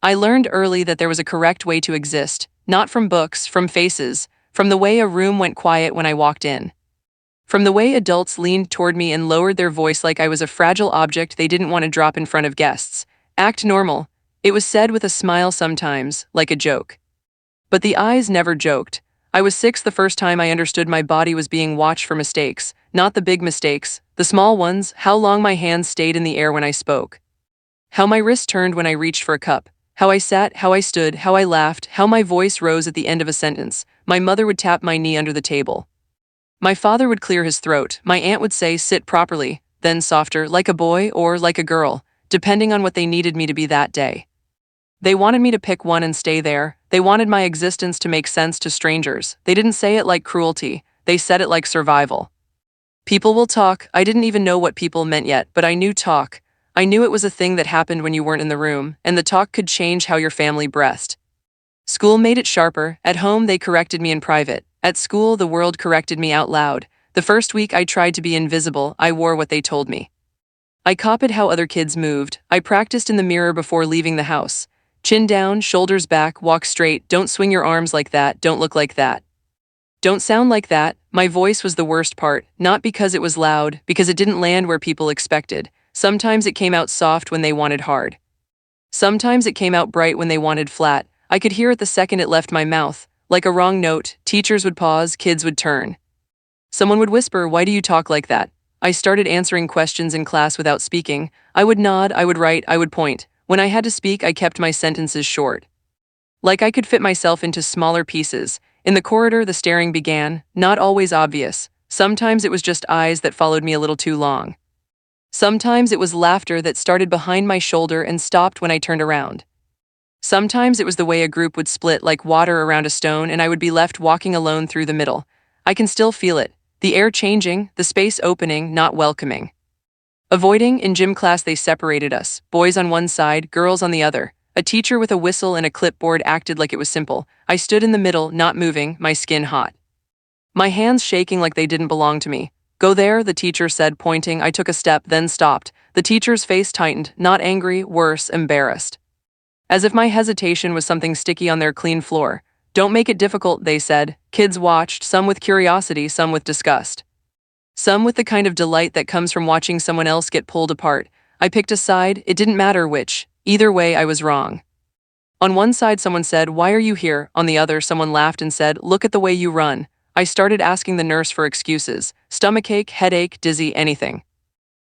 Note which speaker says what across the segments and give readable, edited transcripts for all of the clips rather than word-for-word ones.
Speaker 1: I learned early that there was a correct way to exist, not from books, from faces, from the way a room went quiet when I walked in. From the way adults leaned toward me and lowered their voice like I was a fragile object they didn't want to drop in front of guests. Act normal. It was said with a smile sometimes, like a joke. But the eyes never joked. I was 6 the first time I understood my body was being watched for mistakes, not the big mistakes, the small ones, how long my hands stayed in the air when I spoke. How my wrist turned when I reached for a cup. How I sat, how I stood, how I laughed, how my voice rose at the end of a sentence. My mother would tap my knee under the table. My father would clear his throat. My aunt would say, sit properly, then softer, like a boy or like a girl, depending on what they needed me to be that day. They wanted me to pick one and stay there. They wanted my existence to make sense to strangers. They didn't say it like cruelty. They said it like survival. People will talk. I didn't even know what people meant yet, but I knew talk. I knew it was a thing that happened when you weren't in the room, and the talk could change how your family breathed. School made it sharper. At home, they corrected me in private. At school, the world corrected me out loud. The first week I tried to be invisible, I wore what they told me. I copied how other kids moved. I practiced in the mirror before leaving the house. Chin down, shoulders back, walk straight, don't swing your arms like that, don't look like that. Don't sound like that. My voice was the worst part, not because it was loud, because it didn't land where people expected. Sometimes it came out soft when they wanted hard. Sometimes it came out bright when they wanted flat. I could hear it the second it left my mouth. Like a wrong note, teachers would pause, kids would turn. Someone would whisper, why do you talk like that? I started answering questions in class without speaking. I would nod, I would write, I would point. When I had to speak, I kept my sentences short. Like I could fit myself into smaller pieces. In the corridor, the staring began, not always obvious. Sometimes it was just eyes that followed me a little too long. Sometimes it was laughter that started behind my shoulder and stopped when I turned around. Sometimes it was the way a group would split like water around a stone and I would be left walking alone through the middle. I can still feel it. The air changing, the space opening, not welcoming. Avoiding, in gym class they separated us, boys on one side, girls on the other. A teacher with a whistle and a clipboard acted like it was simple. I stood in the middle, not moving, my skin hot. My hands shaking like they didn't belong to me. Go there, the teacher said, pointing. I took a step, then stopped. The teacher's face tightened, not angry, worse, embarrassed. As if my hesitation was something sticky on their clean floor. Don't make it difficult, they said. Kids watched, some with curiosity, some with disgust. Some with the kind of delight that comes from watching someone else get pulled apart. I picked a side, it didn't matter which. Either way, I was wrong. On one side, someone said, why are you here? On the other, someone laughed and said, look at the way you run. I started asking the nurse for excuses. Stomachache, headache, dizzy, anything.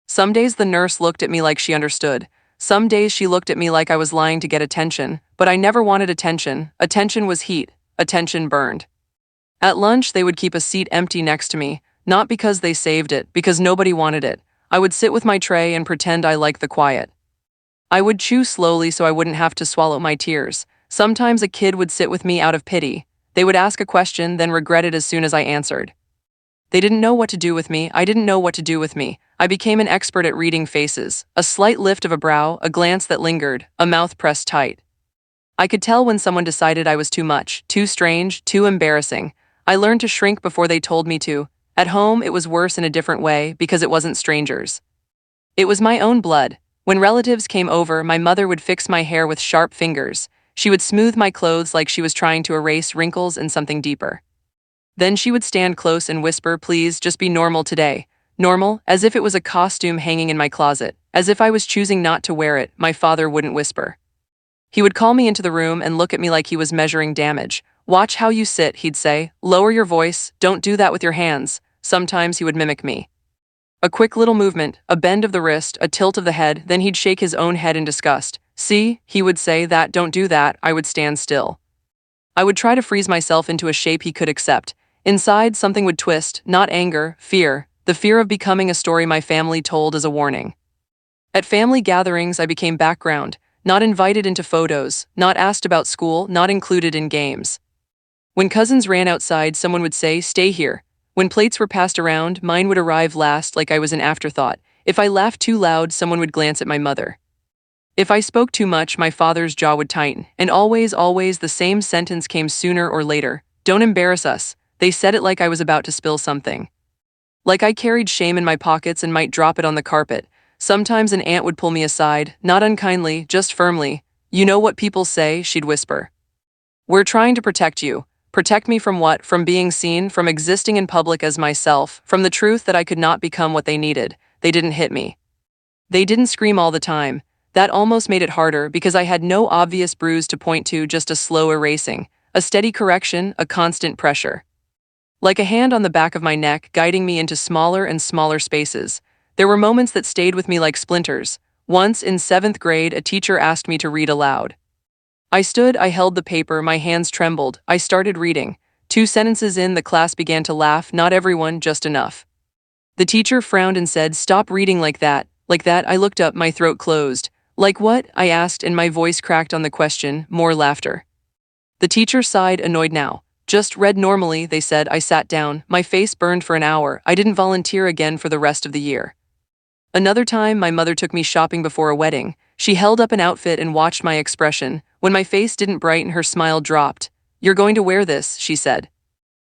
Speaker 1: Some days the nurse looked at me like she understood. Some days she looked at me like I was lying to get attention. But I never wanted attention. Attention was heat. Attention burned. At lunch, they would keep a seat empty next to me. Not because they saved it, because nobody wanted it. I would sit with my tray and pretend I liked the quiet. I would chew slowly so I wouldn't have to swallow my tears. Sometimes a kid would sit with me out of pity. They would ask a question, then regret it as soon as I answered. They didn't know what to do with me. I didn't know what to do with me. I became an expert at reading faces. A slight lift of a brow, a glance that lingered, a mouth pressed tight. I could tell when someone decided I was too much, too strange, too embarrassing. I learned to shrink before they told me to. At home, it was worse in a different way because it wasn't strangers. It was my own blood. When relatives came over, my mother would fix my hair with sharp fingers. She would smooth my clothes like she was trying to erase wrinkles and something deeper. Then she would stand close and whisper, please, just be normal today. Normal, as if it was a costume hanging in my closet. As if I was choosing not to wear it, my father wouldn't whisper. He would call me into the room and look at me like he was measuring damage. Watch how you sit, he'd say. Lower your voice, don't do that with your hands. Sometimes he would mimic me. A quick little movement, a bend of the wrist, a tilt of the head, then he'd shake his own head in disgust. See, he would say, that, don't do that. I would stand still. I would try to freeze myself into a shape he could accept. Inside, something would twist, not anger, fear, the fear of becoming a story my family told as a warning. At family gatherings, I became background, not invited into photos, not asked about school, not included in games. When cousins ran outside, someone would say, stay here. When plates were passed around, mine would arrive last like I was an afterthought. If I laughed too loud, someone would glance at my mother. If I spoke too much, my father's jaw would tighten. And always the same sentence came sooner or later. Don't embarrass us. They said it like I was about to spill something. Like I carried shame in my pockets and might drop it on the carpet. Sometimes an aunt would pull me aside, not unkindly, just firmly. You know what people say, she'd whisper. We're trying to protect you. Protect me from what? From being seen, from existing in public as myself, from the truth that I could not become what they needed. They didn't hit me. They didn't scream all the time. That almost made it harder because I had no obvious bruise to point to, just a slow erasing, a steady correction, a constant pressure. Like a hand on the back of my neck, guiding me into smaller and smaller spaces. There were moments that stayed with me like splinters. Once, in 7th grade, a teacher asked me to read aloud. I stood, I held the paper, my hands trembled. I started reading. 2 sentences in, the class began to laugh, not everyone, just enough. The teacher frowned and said, "Stop reading like that." Like that, I looked up, my throat closed. Like what? I asked, and my voice cracked on the question. More laughter. The teacher sighed, annoyed now. Just read normally, they said. I sat down. My face burned for an hour. I didn't volunteer again for the rest of the year. Another time, my mother took me shopping before a wedding. She held up an outfit and watched my expression. When my face didn't brighten, her smile dropped. "You're going to wear this," she said.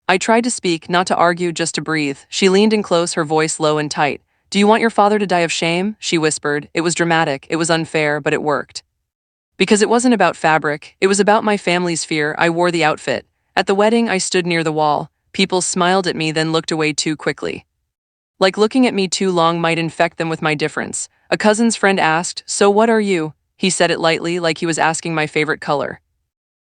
Speaker 1: I tried to speak, not to argue, just to breathe. She leaned in close, her voice low and tight. "Do you want your father to die of shame?" she whispered. It was dramatic, it was unfair, but it worked. Because it wasn't about fabric, it was about my family's fear. I wore the outfit. At the wedding, I stood near the wall. People smiled at me, then looked away too quickly. Like looking at me too long might infect them with my difference. A cousin's friend asked, "So what are you?" He said it lightly, like he was asking my favorite color.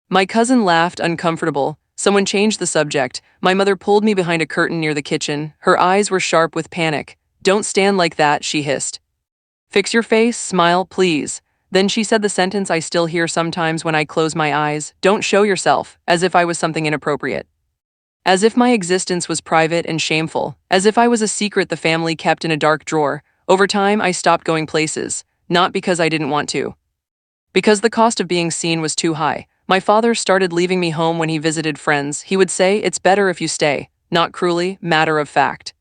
Speaker 1: My cousin laughed, uncomfortable. Someone changed the subject. My mother pulled me behind a curtain near the kitchen. Her eyes were sharp with panic. "Don't stand like that," she hissed. "Fix your face, smile, please." Then she said the sentence I still hear sometimes when I close my eyes, "Don't show yourself," as if I was something inappropriate. As if my existence was private and shameful, as if I was a secret the family kept in a dark drawer. Over time, I stopped going places, not because I didn't want to. Because the cost of being seen was too high. My father started leaving me home when he visited friends. He would say, "It's better if you stay," not cruelly, matter of fact.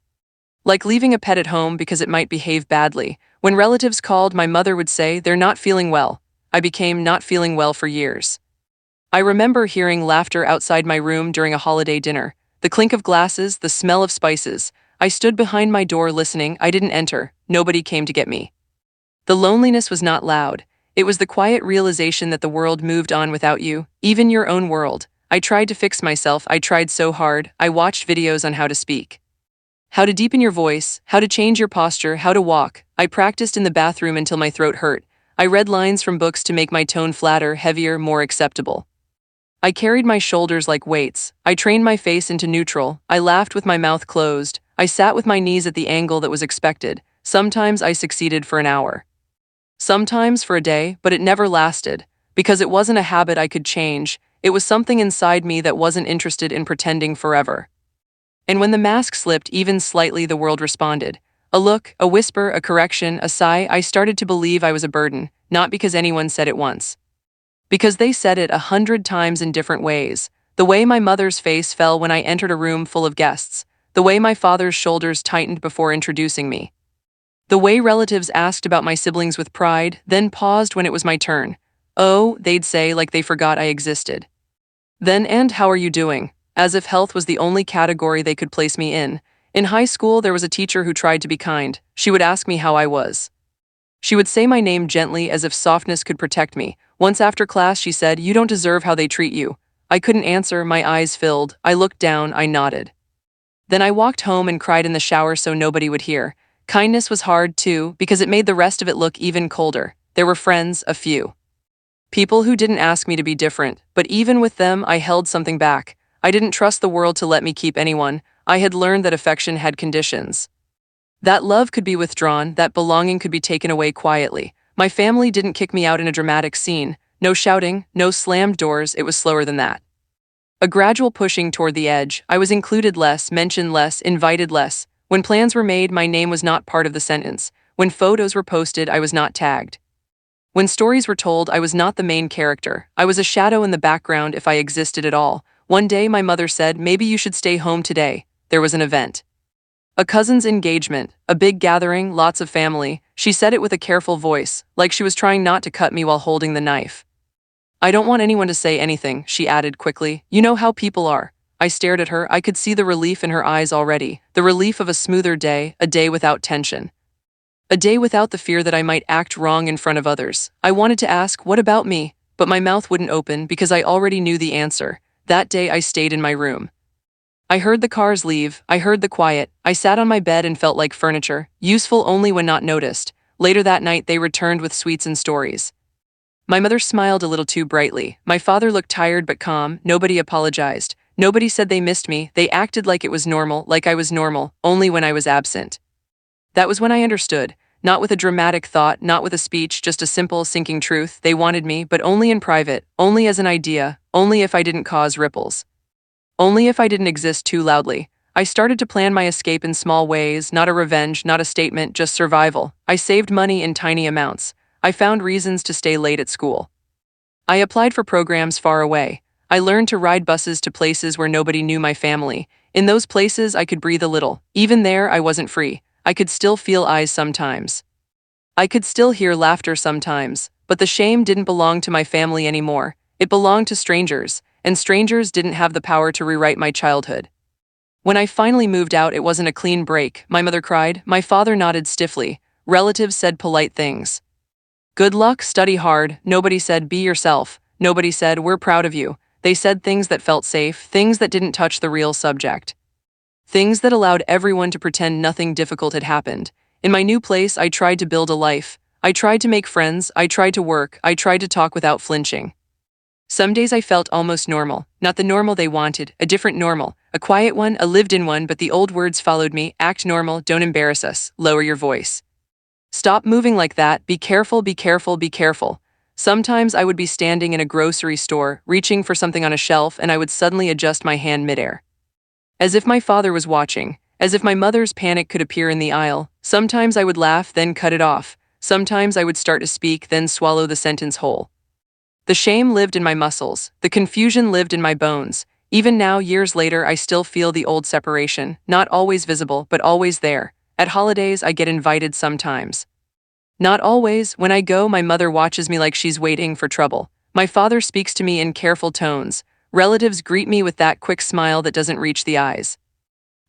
Speaker 1: Like leaving a pet at home because it might behave badly. When relatives called, my mother would say, "They're not feeling well." I became not feeling well for years. I remember hearing laughter outside my room during a holiday dinner. The clink of glasses, the smell of spices. I stood behind my door listening. I didn't enter. Nobody came to get me. The loneliness was not loud. It was the quiet realization that the world moved on without you, even your own world. I tried to fix myself. I tried so hard. I watched videos on how to speak, how to deepen your voice, how to change your posture, how to walk. I practiced in the bathroom until my throat hurt. I read lines from books to make my tone flatter, heavier, more acceptable. I carried my shoulders like weights. I trained my face into neutral. I laughed with my mouth closed. I sat with my knees at the angle that was expected. Sometimes I succeeded for an hour. Sometimes for a day, but it never lasted. Because it wasn't a habit I could change. It was something inside me that wasn't interested in pretending forever. And when the mask slipped even slightly, the world responded. A look, a whisper, a correction, a sigh. I started to believe I was a burden, not because anyone said it once. Because they said it 100 times in different ways. The way my mother's face fell when I entered a room full of guests. The way my father's shoulders tightened before introducing me. The way relatives asked about my siblings with pride, then paused when it was my turn. "Oh," they'd say, like they forgot I existed. Then, "And how are you doing?" As if health was the only category they could place me in. In high school, there was a teacher who tried to be kind. She would ask me how I was. She would say my name gently, as if softness could protect me. Once after class, she said, "You don't deserve how they treat you." I couldn't answer, my eyes filled. I looked down, I nodded. Then I walked home and cried in the shower so nobody would hear. Kindness was hard, too, because it made the rest of it look even colder. There were friends, a few. People who didn't ask me to be different, but even with them, I held something back. I didn't trust the world to let me keep anyone. I had learned that affection had conditions. That love could be withdrawn, that belonging could be taken away quietly. My family didn't kick me out in a dramatic scene. No shouting, no slammed doors, it was slower than that. A gradual pushing toward the edge. I was included less, mentioned less, invited less. When plans were made, my name was not part of the sentence. When photos were posted, I was not tagged. When stories were told, I was not the main character. I was a shadow in the background if I existed at all. One day, my mother said, "Maybe you should stay home today." There was an event. A cousin's engagement, a big gathering, lots of family. She said it with a careful voice, like she was trying not to cut me while holding the knife. "I don't want anyone to say anything," she added quickly. "You know how people are." I stared at her. I could see the relief in her eyes already, the relief of a smoother day, a day without tension. A day without the fear that I might act wrong in front of others. I wanted to ask, what about me? But my mouth wouldn't open because I already knew the answer. That day I stayed in my room. I heard the cars leave, I heard the quiet, I sat on my bed and felt like furniture, useful only when not noticed. Later that night they returned with sweets and stories. My mother smiled a little too brightly. My father looked tired but calm. Nobody apologized. Nobody said they missed me. They acted like it was normal, like I was normal, only when I was absent. That was when I understood. Not with a dramatic thought, not with a speech, just a simple, sinking truth. They wanted me, but only in private, only as an idea, only if I didn't cause ripples. Only if I didn't exist too loudly. I started to plan my escape in small ways, not a revenge, not a statement, just survival. I saved money in tiny amounts. I found reasons to stay late at school. I applied for programs far away. I learned to ride buses to places where nobody knew my family. In those places, I could breathe a little. Even there, I wasn't free. I could still feel eyes sometimes. I could still hear laughter sometimes. But the shame didn't belong to my family anymore. It belonged to strangers, and strangers didn't have the power to rewrite my childhood. When I finally moved out, it wasn't a clean break. My mother cried. My father nodded stiffly. Relatives said polite things. Good luck, study hard. Nobody said be yourself. Nobody said we're proud of you. They said things that felt safe, things that didn't touch the real subject. Things that allowed everyone to pretend nothing difficult had happened. In my new place, I tried to build a life. I tried to make friends, I tried to work, I tried to talk without flinching. Some days I felt almost normal, not the normal they wanted, a different normal, a quiet one, a lived-in one, but the old words followed me: act normal, don't embarrass us, lower your voice. Stop moving like that, be careful, be careful, be careful. Sometimes I would be standing in a grocery store, reaching for something on a shelf, and I would suddenly adjust my hand midair. As if my father was watching, as if my mother's panic could appear in the aisle. Sometimes I would laugh, then cut it off. Sometimes I would start to speak, then swallow the sentence whole. The shame lived in my muscles, the confusion lived in my bones. Even now, years later, I still feel the old separation, not always visible, but always there. At holidays, I get invited sometimes. Not always. When I go, my mother watches me like she's waiting for trouble. My father speaks to me in careful tones. Relatives greet me with that quick smile that doesn't reach the eyes.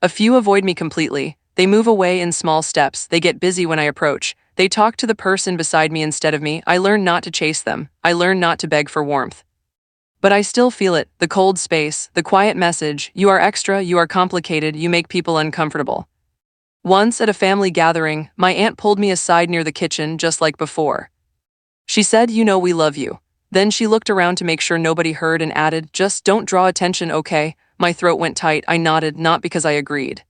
Speaker 1: A few avoid me completely. They move away in small steps. They get busy when I approach. They talk to the person beside me instead of me. I learn not to chase them. I learn not to beg for warmth. But I still feel it, the cold space, the quiet message: you are extra, you are complicated, you make people uncomfortable. Once, at a family gathering, my aunt pulled me aside near the kitchen just like before. She said, "You know we love you." Then she looked around to make sure nobody heard and added, "Just don't draw attention, okay?" My throat went tight. I nodded, not because I agreed.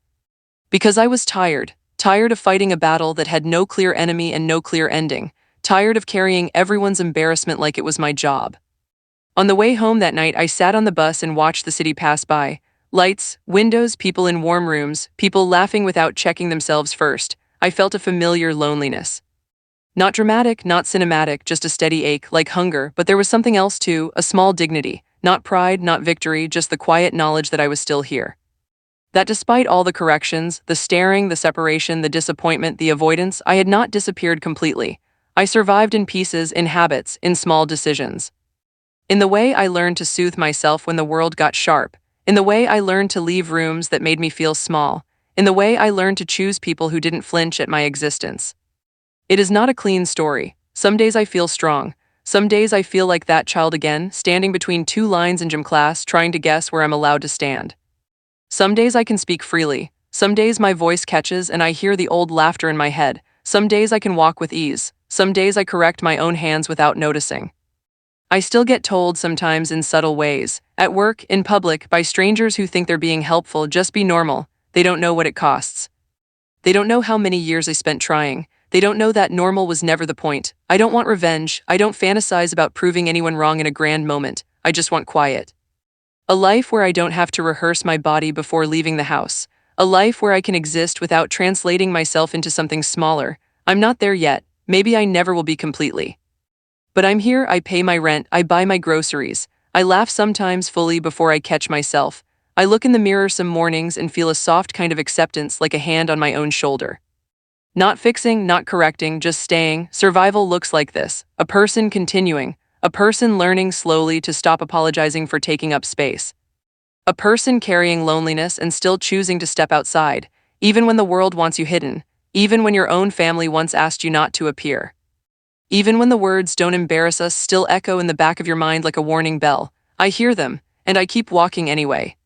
Speaker 1: Because I was tired. Tired of fighting a battle that had no clear enemy and no clear ending. Tired of carrying everyone's embarrassment like it was my job. On the way home that night, I sat on the bus and watched the city pass by. Lights, windows, people in warm rooms, people laughing without checking themselves first. I felt a familiar loneliness. Not dramatic, not cinematic, just a steady ache, like hunger, but there was something else too, a small dignity. Not pride, not victory, just the quiet knowledge that I was still here. That despite all the corrections, the staring, the separation, the disappointment, the avoidance, I had not disappeared completely. I survived in pieces, in habits, in small decisions. In the way I learned to soothe myself when the world got sharp. In the way I learned to leave rooms that made me feel small. In the way I learned to choose people who didn't flinch at my existence. It is not a clean story. Some days I feel strong. Some days I feel like that child again, standing between two lines in gym class, trying to guess where I'm allowed to stand. Some days I can speak freely. Some days my voice catches and I hear the old laughter in my head. Some days I can walk with ease. Some days I correct my own hands without noticing. I still get told sometimes in subtle ways, at work, in public, by strangers who think they're being helpful, just be normal. They don't know what it costs. They don't know how many years I spent trying. They don't know that normal was never the point. I don't want revenge. I don't fantasize about proving anyone wrong in a grand moment. I just want quiet. A life where I don't have to rehearse my body before leaving the house. A life where I can exist without translating myself into something smaller. I'm not there yet. Maybe I never will be completely. But I'm here. I pay my rent. I buy my groceries. I laugh sometimes fully before I catch myself. I look in the mirror some mornings and feel a soft kind of acceptance, like a hand on my own shoulder. Not fixing, not correcting, just staying. Survival looks like this. A person continuing. A person learning slowly to stop apologizing for taking up space. A person carrying loneliness and still choosing to step outside, even when the world wants you hidden, Even when your own family once asked you not to appear. Even when the words "don't embarrass us" still echo in the back of your mind like a warning bell. I hear them, and I keep walking anyway.